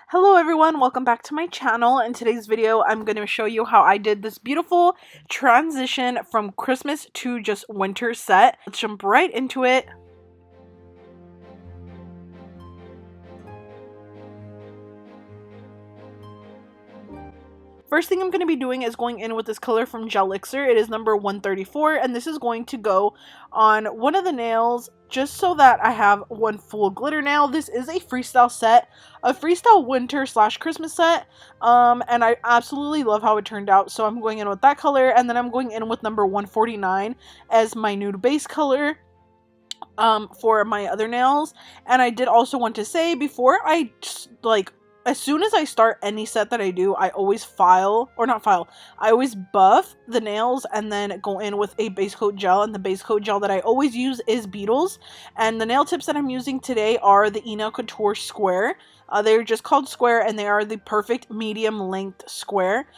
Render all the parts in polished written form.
Hello everyone, welcome back to my channel. In today's video, I'm going to show you how I did this beautiful transition from Christmas to just winter set. Let's jump right into it. First thing I'm going to be doing is going in with this color from Gelixr. It is number 134, and this is going to go on one of the nails just so that I have one full glitter nail. This is a freestyle set, a freestyle winter / Christmas set, and I absolutely love how it turned out. So I'm going in with that color, and then I'm going in with number 149 as my nude base color for my other nails. And I did also want to say, before I as soon as I start any set that I do, I always I always buff the nails and then go in with a base coat gel. And the base coat gel that I always use is Beetles. And the nail tips that I'm using today are the enailcouture square. They're just called square, and they are the perfect medium length square.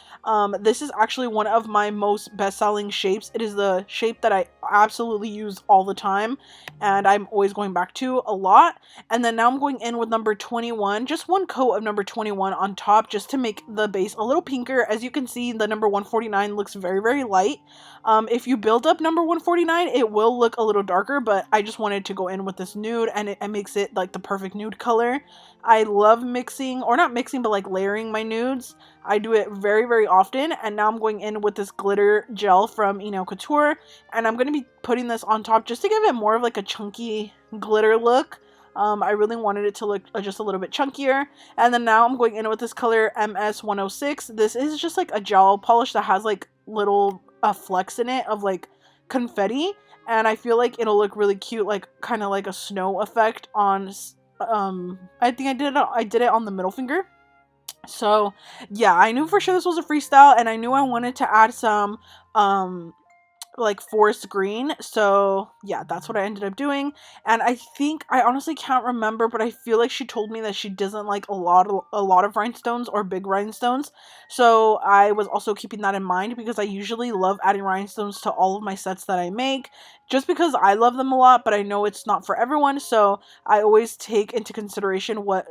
This is actually one of my most best-selling shapes. It is the shape that I absolutely use all the time, and I'm always going back to a lot. And then now I'm going in with number 21, just one coat of number 21 on top, just to make the base a little pinker. As you can see, the number 149 looks very, very light. If you build up number 149, it will look a little darker, but I just wanted to go in with this nude, and it makes it like the perfect nude color. I love mixing, or not mixing, but like layering my nudes. I do it very, very often. And now I'm going in with this glitter gel from enailcouture, and I'm going to be putting this on top just to give it more of like a chunky glitter look. I really wanted it to look just a little bit chunkier. And then now I'm going in with this color MS106. This is just like a gel polish that has like little flecks in it of like confetti, and I feel like it'll look really cute, like kind of like a snow effect on I think I did it on the middle finger. So yeah, I knew for sure this was a freestyle, and I knew I wanted to add some like forest green. So yeah, that's what I ended up doing. And I think, I honestly can't remember, but I feel like she told me that she doesn't like a lot of rhinestones or big rhinestones. So I was also keeping that in mind, because I usually love adding rhinestones to all of my sets that I make, just because I love them a lot, but I know it's not for everyone. So I always take into consideration what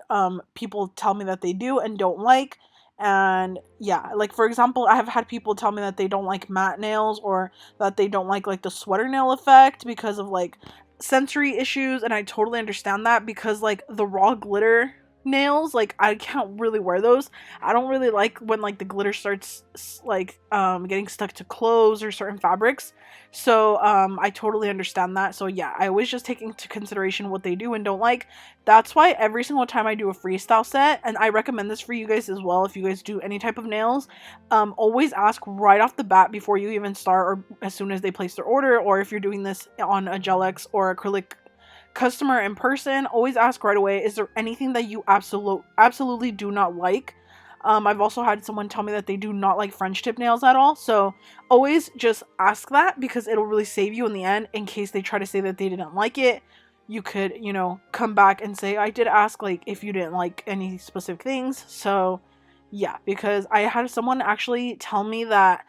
people tell me that they do and don't like. And yeah, like for example, I have had people tell me that they don't like matte nails, or that they don't like the sweater nail effect because of like sensory issues. And I totally understand that, because like the raw glitter nails, like I can't really wear those. I don't really like when like the glitter starts like getting stuck to clothes or certain fabrics. So I totally understand that. So yeah, I always just take into consideration what they do and don't like. That's why every single time I do a freestyle set, and I recommend this for you guys as well, if you guys do any type of nails, always ask right off the bat before you even start, or as soon as they place their order, or if you're doing this on a Gelixr or acrylic customer in person, always ask right away, is there anything that you absolutely do not like? I've also had someone tell me that they do not like French tip nails at all. So always just ask that, because it'll really save you in the end. In case they try to say that they didn't like it, you could, you know, come back and say, I did ask like if you didn't like any specific things. So yeah, because I had someone actually tell me that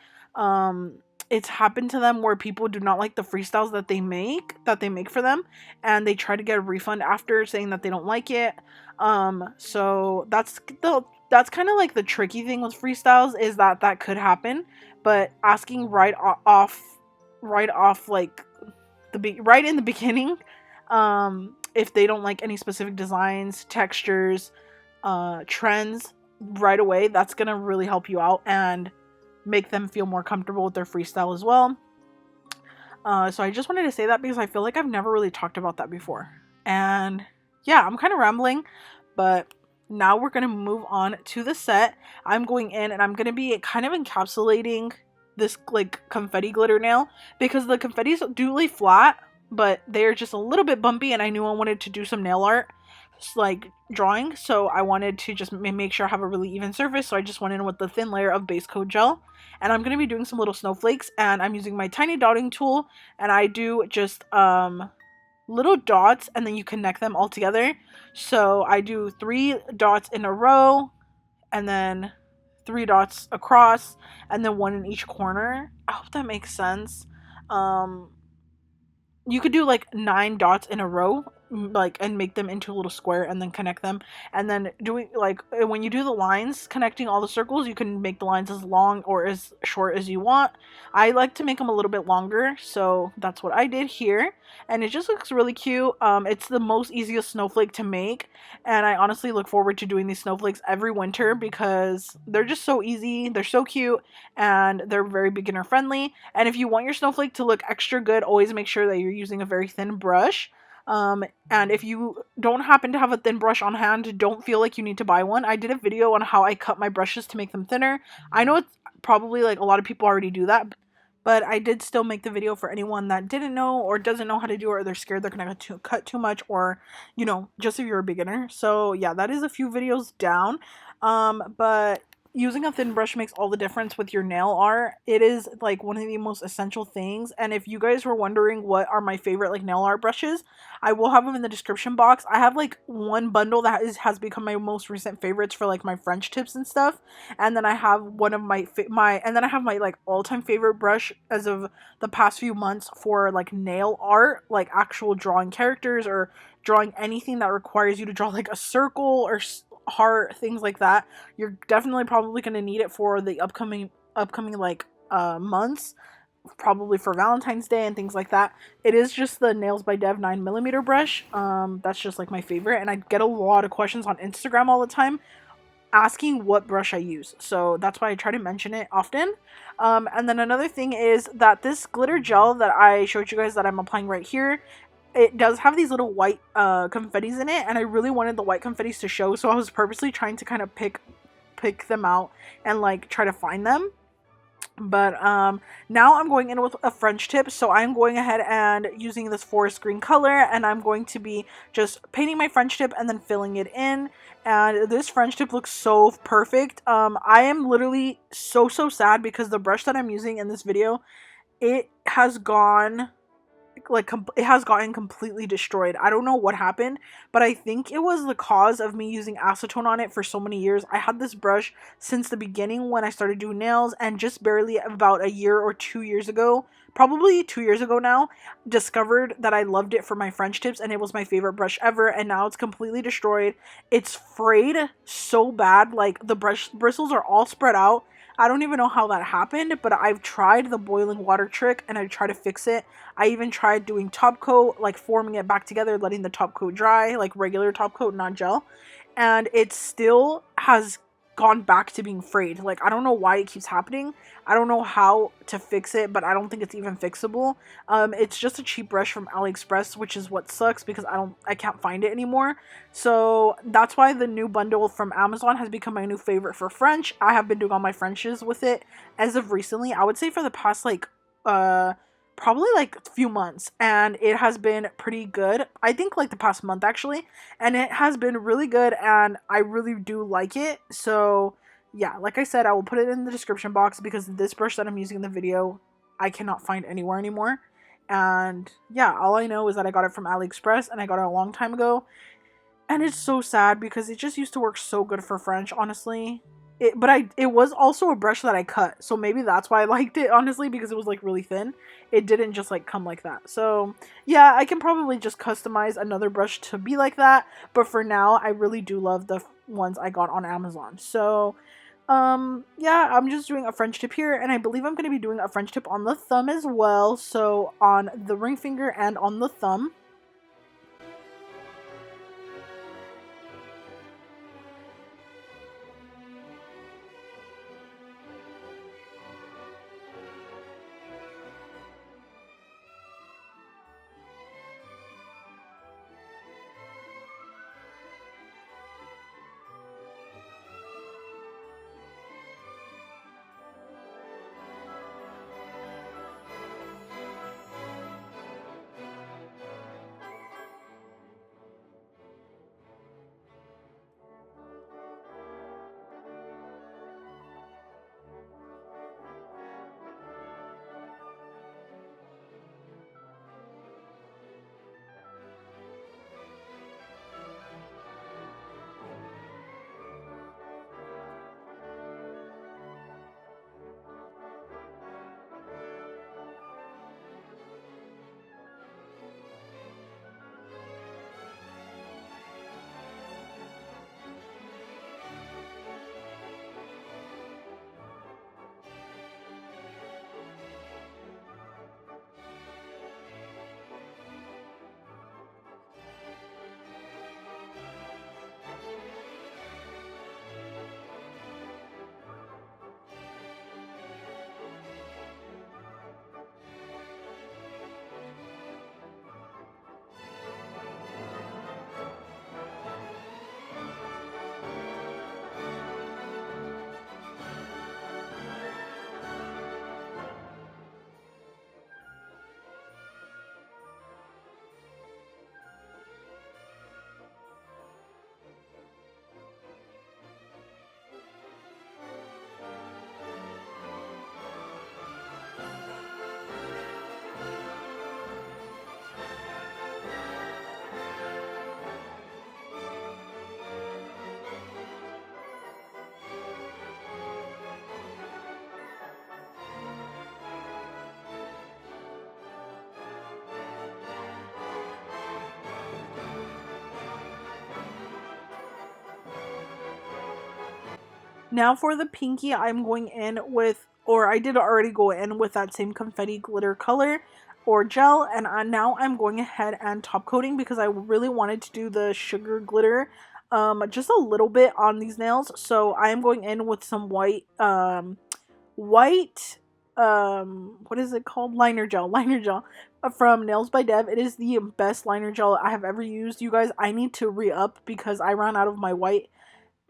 it's happened to them where people do not like the freestyles that they make for them, and they try to get a refund after, saying that they don't like it. So that's kind of like the tricky thing with freestyles, is that could happen. But asking right off like right in the beginning, if they don't like any specific designs, textures, trends right away, that's gonna really help you out and make them feel more comfortable with their freestyle as well. So I just wanted to say that, because I feel like I've never really talked about that before. And yeah, I'm kind of rambling, but now we're going to move on to the set. I'm going in and I'm going to be kind of encapsulating this like confetti glitter nail, because the confettis do lay flat, but they're just a little bit bumpy, and I knew I wanted to do some nail art like drawing, so I wanted to just make sure I have a really even surface. So I just went in with the thin layer of base coat gel, and I'm going to be doing some little snowflakes, and I'm using my tiny dotting tool, and I do just little dots, and then you connect them all together. So I do 3 dots in a row, and then 3 dots across, and then 1 in each corner. I hope that makes sense. You could do like 9 dots in a row like and make them into a little square and then connect them, and then doing like when you do the lines connecting all the circles, you can make the lines as long or as short as you want. I like to make them a little bit longer, so that's what I did here, and it just looks really cute. It's the most easiest snowflake to make, and I honestly look forward to doing these snowflakes every winter because they're just so easy, they're so cute, and they're very beginner friendly. And if you want your snowflake to look extra good, always make sure that you're using a very thin brush. And if you don't happen to have a thin brush on hand, don't feel like you need to buy one. I did a video on how I cut my brushes to make them thinner. I know it's probably like a lot of people already do that, but I did still make the video for anyone that didn't know or doesn't know how to do it, or they're scared they're gonna cut too much, or just if you're a beginner. So yeah, that is a few videos down. But using a thin brush makes all the difference with your nail art. It is like one of the most essential things. And if you guys were wondering what are my favorite like nail art brushes, I will have them in the description box. I have like one bundle that has become my most recent favorites for like my French tips and stuff, and then I have one of my and then I have my like all-time favorite brush as of the past few months for like nail art, like actual drawing characters or drawing anything that requires you to draw like a circle or heart, things like that. You're definitely probably going to need it for the upcoming like months, probably for Valentine's Day and things like that. It is just the Nailzbydev 9mm brush. That's just like my favorite, and I get a lot of questions on Instagram all the time asking what brush I use, so that's why I try to mention it often. And then another thing is that this glitter gel that I showed you guys that I'm applying right here, it does have these little white confettis in it, and I really wanted the white confettis to show, so I was purposely trying to kind of pick them out and like try to find them. But now I'm going in with a French tip, so I'm going ahead and using this forest green color, and I'm going to be just painting my French tip and then filling it in. And this French tip looks so perfect. I am literally so sad because the brush that I'm using in this video, it has gone like it has gotten completely destroyed. I don't know what happened, but I think it was the cause of me using acetone on it for so many years. I had this brush since the beginning when I started doing nails, and just barely about a year or 2 years ago, probably 2 years ago now, discovered that I loved it for my French tips, and it was my favorite brush ever, and now it's completely destroyed. It's frayed so bad, like the brush bristles are all spread out. I don't even know how that happened, but I've tried the boiling water trick and I tried to fix it. I even tried doing top coat, like forming it back together, letting the top coat dry, like regular top coat, not gel. And it still has gone back to being frayed. Like, I don't know why it keeps happening. I don't know how to fix it, but I don't think it's even fixable. It's just a cheap brush from AliExpress, which is what sucks because I can't find it anymore. So that's why the new bundle from Amazon has become my new favorite for French. I have been doing all my Frenches with it as of recently. I would say for the past like probably like a few months, and it has been pretty good. I think like the past month actually, and it has been really good, and I really do like it. So yeah, like I said, I will put it in the description box because this brush that I'm using in the video I cannot find anywhere anymore. And yeah, all I know is that I got it from AliExpress and I got it a long time ago, and it's so sad because it just used to work so good for French, honestly. It was also a brush that I cut, so maybe that's why I liked it, honestly, because it was like really thin. It didn't just like come like that. So yeah, I can probably just customize another brush to be like that, but for now I really do love the ones I got on Amazon. So yeah, I'm just doing a French tip here, and I believe I'm going to be doing a French tip on the thumb as well, so on the ring finger and on the thumb. Now for the pinky, I'm going in with, or I did already go in with that same confetti glitter color or gel, and now I'm going ahead and top coating because I really wanted to do the sugar glitter just a little bit on these nails. So I am going in with some white what is it called, liner gel from Nailzbydev. It is the best liner gel I have ever used. You guys, I need to re-up because I ran out of my white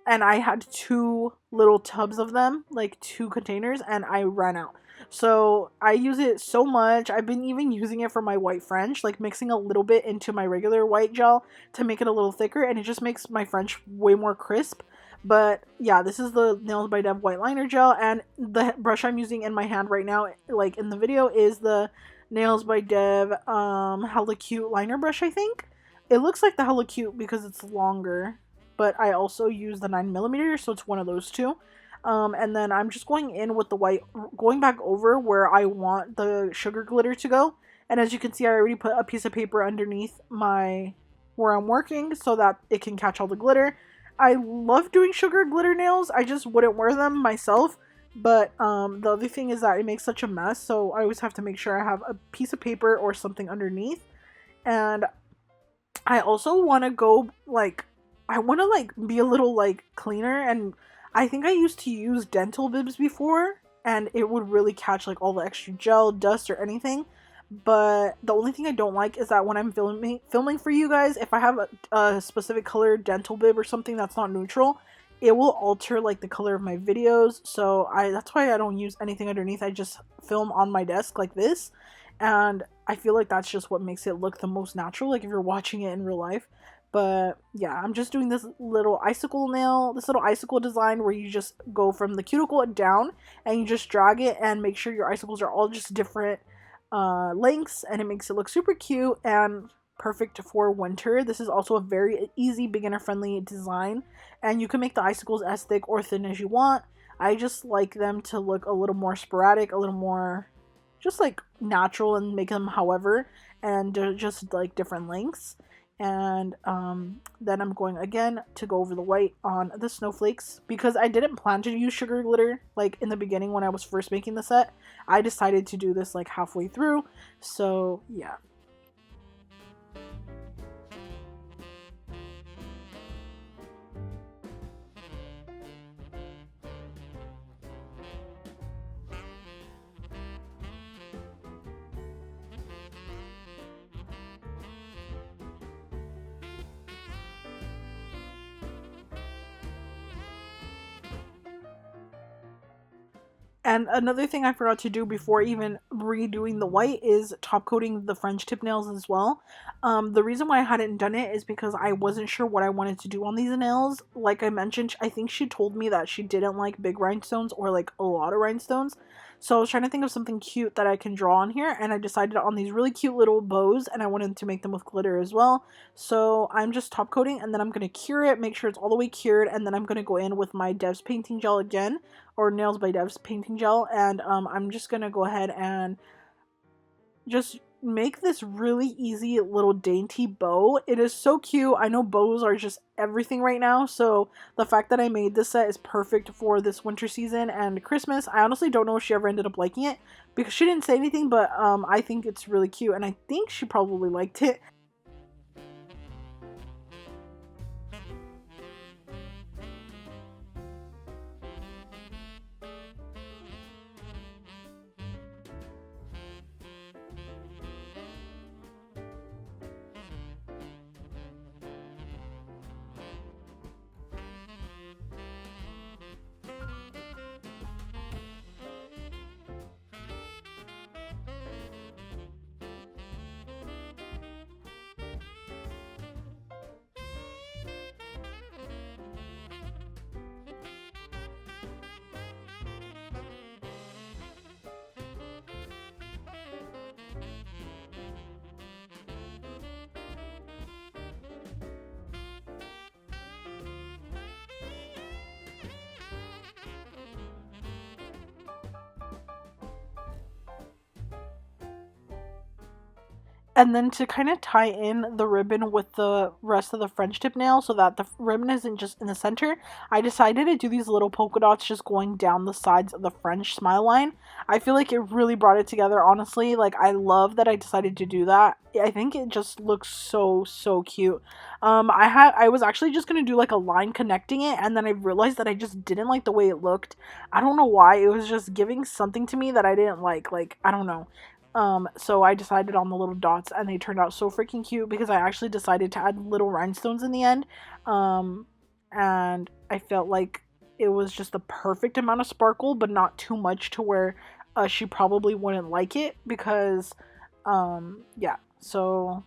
and I had 2 little tubs of them, like 2 containers, and I ran out. So I use it so much. I've been even using it for my white French, like mixing a little bit into my regular white gel to make it a little thicker, and it just makes my French way more crisp. But yeah, this is the Nailzbydev white liner gel, and the brush I'm using in my hand right now, like in the video, is the Nailzbydev Hella Cute liner brush, I think. It looks like the Hella Cute because it's longer, but I also use the 9mm, so it's one of those two. And then I'm just going in with the white, going back over where I want the sugar glitter to go. And as you can see, I already put a piece of paper underneath where I'm working so that it can catch all the glitter. I love doing sugar glitter nails. I just wouldn't wear them myself. But the other thing is that it makes such a mess, so I always have to make sure I have a piece of paper or something underneath. And I also want to go like, I want to like be a little like cleaner, and I think I used to use dental bibs before and it would really catch like all the extra gel, dust, or anything. But the only thing I don't like is that when I'm filming for you guys, if I have a specific color dental bib or something that's not neutral, it will alter like the color of my videos. So that's why I don't use anything underneath. I just film on my desk like this, and I feel like that's just what makes it look the most natural, like if you're watching it in real life. But yeah, I'm just doing this little icicle nail, this little icicle design where you just go from the cuticle down and you just drag it and make sure your icicles are all just different lengths, and it makes it look super cute and perfect for winter. This is also a very easy, beginner friendly design, and you can make the icicles as thick or thin as you want. I just like them to look a little more sporadic, a little more just like natural, and make them however, and they're just like different lengths. And then I'm going again to go over the white on the snowflakes because I didn't plan to use sugar glitter like in the beginning when I was first making the set. I decided to do this like halfway through, so yeah. And another thing I forgot to do before even redoing the white is top coating the French tip nails as well. The reason why I hadn't done it is because I wasn't sure what I wanted to do on these nails. Like I mentioned, I think she told me that she didn't like big rhinestones or like a lot of rhinestones. So I was trying to think of something cute that I can draw on here, and I decided on these really cute little bows, and I wanted to make them with glitter as well. So I'm just top coating, and then I'm going to cure it, make sure it's all the way cured, and then I'm going to go in with my Dev's painting gel again, or Nailzbydev's painting gel, and I'm just going to go ahead and just make this really easy little dainty bow. It is so cute. I know bows are just everything right now, so the fact that I made this set is perfect for this winter season and Christmas. I honestly don't know if she ever ended up liking it because she didn't say anything, but I think it's really cute, and I think she probably liked it. And then to kind of tie in the ribbon with the rest of the French tip nail so that the ribbon isn't just in the center, I decided to do these little polka dots just going down the sides of the French smile line. I feel like it really brought it together, honestly. Like, I love that I decided to do that. I think it just looks so, so cute. I was actually just gonna do like a line connecting it, and then I realized that I just didn't like the way it looked. I don't know why. It was just giving something to me that I didn't like. Like, I don't know. So I decided on the little dots, and they turned out so freaking cute because I actually decided to add little rhinestones in the end. And I felt like it was just the perfect amount of sparkle, but not too much to where she probably wouldn't like it because, yeah. So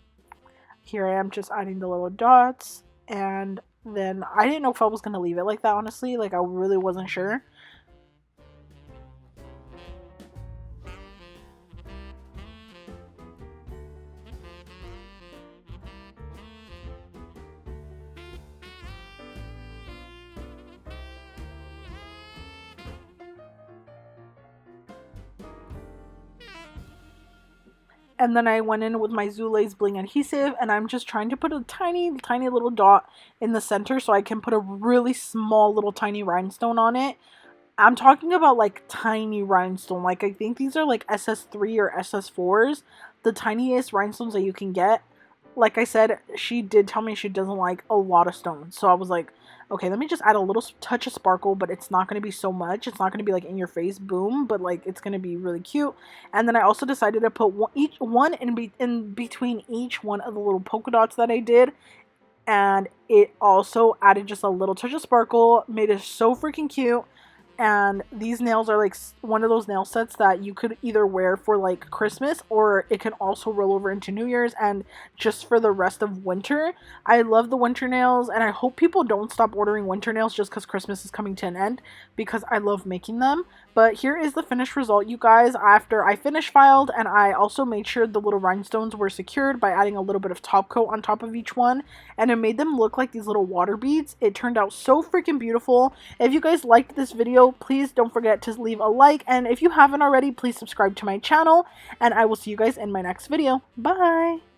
here I am just adding the little dots, and then I didn't know if I was going to leave it like that, honestly. Like, I really wasn't sure. And then I went in with my Zuley's Bling adhesive, and I'm just trying to put a tiny, tiny little dot in the center so I can put a really small little tiny rhinestone on it. I'm talking about like tiny rhinestone. Like, I think these are like SS3 or SS4s, the tiniest rhinestones that you can get. Like I said, she did tell me she doesn't like a lot of stones. So I was like, okay, let me just add a little touch of sparkle, but it's not going to be so much. It's not going to be like in your face, boom, but like it's going to be really cute. And then I also decided to put one in between each one of the little polka dots that I did. And it also added just a little touch of sparkle, made it so freaking cute. And these nails are like one of those nail sets that you could either wear for like Christmas, or it can also roll over into New Year's and just for the rest of winter. I love the winter nails, and I hope people don't stop ordering winter nails just because Christmas is coming to an end, because I love making them. But here is the finished result, you guys, after I finish filed, and I also made sure the little rhinestones were secured by adding a little bit of top coat on top of each one, and it made them look like these little water beads. It turned out so freaking beautiful. If you guys liked this video, please don't forget to leave a like, and if you haven't already, please subscribe to my channel, and I will see you guys in my next video. Bye!